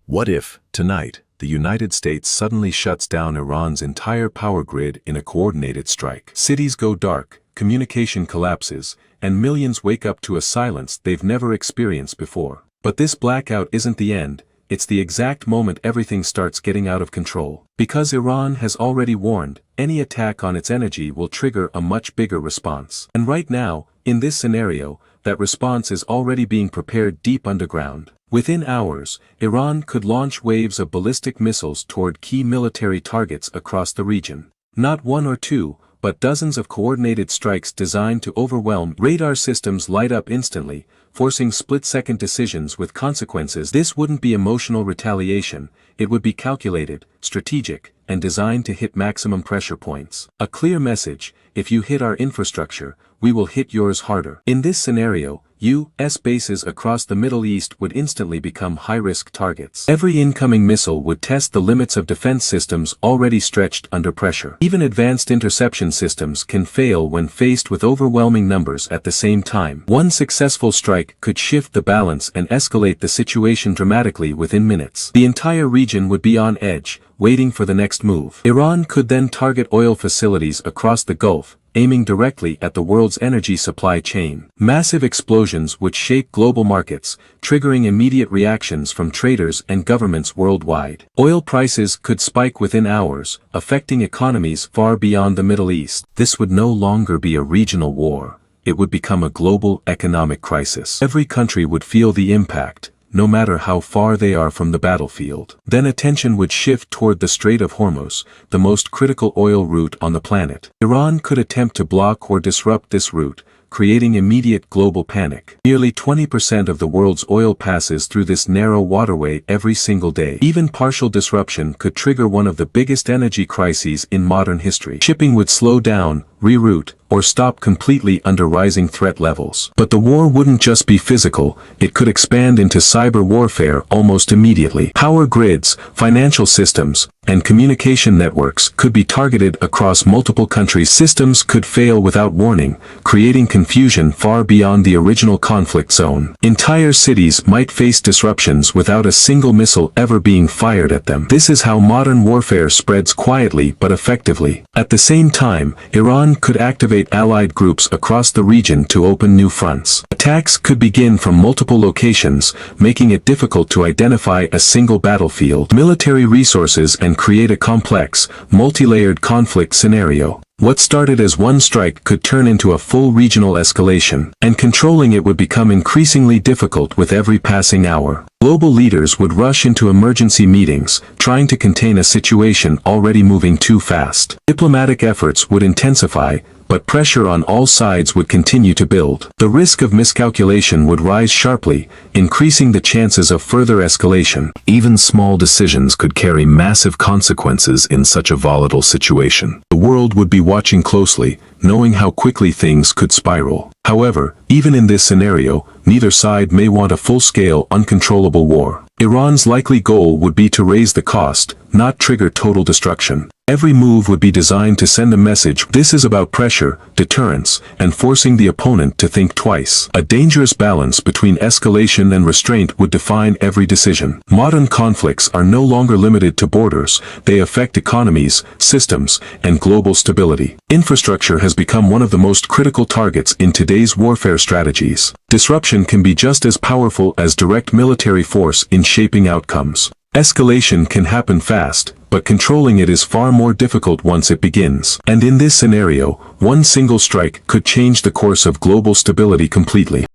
What if, tonight, the United States suddenly shuts down Iran's entire power grid in a coordinated strike? Cities go dark, communication collapses, and millions wake up to a silence they've never experienced before. But this blackout isn't the end, it's the exact moment everything starts getting out of control. Because Iran has already warned, any attack on its energy will trigger a much bigger response. And right now, in this scenario, that response is already being prepared deep underground. Within hours, Iran could launch waves of ballistic missiles toward key military targets across the region. Not one or two, but dozens of coordinated strikes designed to overwhelm. Radar systems light up instantly, forcing split-second decisions with consequences. This wouldn't be emotional retaliation, it would be calculated, strategic, and designed to hit maximum pressure points. A clear message: if you hit our infrastructure, we will hit yours harder. In this scenario, U.S. bases across the Middle East would instantly become high-risk targets. Every incoming missile would test the limits of defense systems already stretched under pressure. Even advanced interception systems can fail when faced with overwhelming numbers at the same time. One successful strike could shift the balance and escalate the situation dramatically within minutes. The entire region would be on edge, waiting for the next move. Iran could then target oil facilities across the Gulf, aiming directly at the world's energy supply chain. Massive explosions would shake global markets, triggering immediate reactions from traders and governments worldwide. Oil prices could spike within hours, affecting economies far beyond the Middle East. This would no longer be a regional war. It would become a global economic crisis. Every country would feel the impact, no matter how far they are from the battlefield. Then attention would shift toward the Strait of Hormuz, the most critical oil route on the planet. Iran could attempt to block or disrupt this route, creating immediate global panic. Nearly 20% of the world's oil passes through this narrow waterway every single day. Even partial disruption could trigger one of the biggest energy crises in modern history. Shipping would slow down, reroute, or stop completely under rising threat levels. But the war wouldn't just be physical, it could expand into cyber warfare almost immediately. Power grids, financial systems, and communication networks could be targeted across multiple countries. Systems could fail without warning, creating confusion far beyond the original conflict zone. Entire cities might face disruptions without a single missile ever being fired at them. This is how modern warfare spreads quietly but effectively. At the same time, Iran could activate allied groups across the region to open new fronts. Attacks could begin from multiple locations, making it difficult to identify a single battlefield. Military resources and create a complex, multi-layered conflict scenario. What started as one strike could turn into a full regional escalation, and controlling it would become increasingly difficult with every passing hour. Global leaders would rush into emergency meetings, trying to contain a situation already moving too fast. Diplomatic efforts would intensify, but pressure on all sides would continue to build. The risk of miscalculation would rise sharply, increasing the chances of further escalation. Even small decisions could carry massive consequences in such a volatile situation. The world would be watching closely, knowing how quickly things could spiral. However, even in this scenario, neither side may want a full-scale, uncontrollable war. Iran's likely goal would be to raise the cost, not trigger total destruction. Every move would be designed to send a message. This is about pressure, deterrence, and forcing the opponent to think twice. A dangerous balance between escalation and restraint would define every decision. Modern conflicts are no longer limited to borders, they affect economies, systems, and global stability. Infrastructure has become one of the most critical targets in today's warfare strategies. Disruption can be just as powerful as direct military force in shaping outcomes. Escalation can happen fast, but controlling it is far more difficult once it begins. And in this scenario, one single strike could change the course of global stability completely.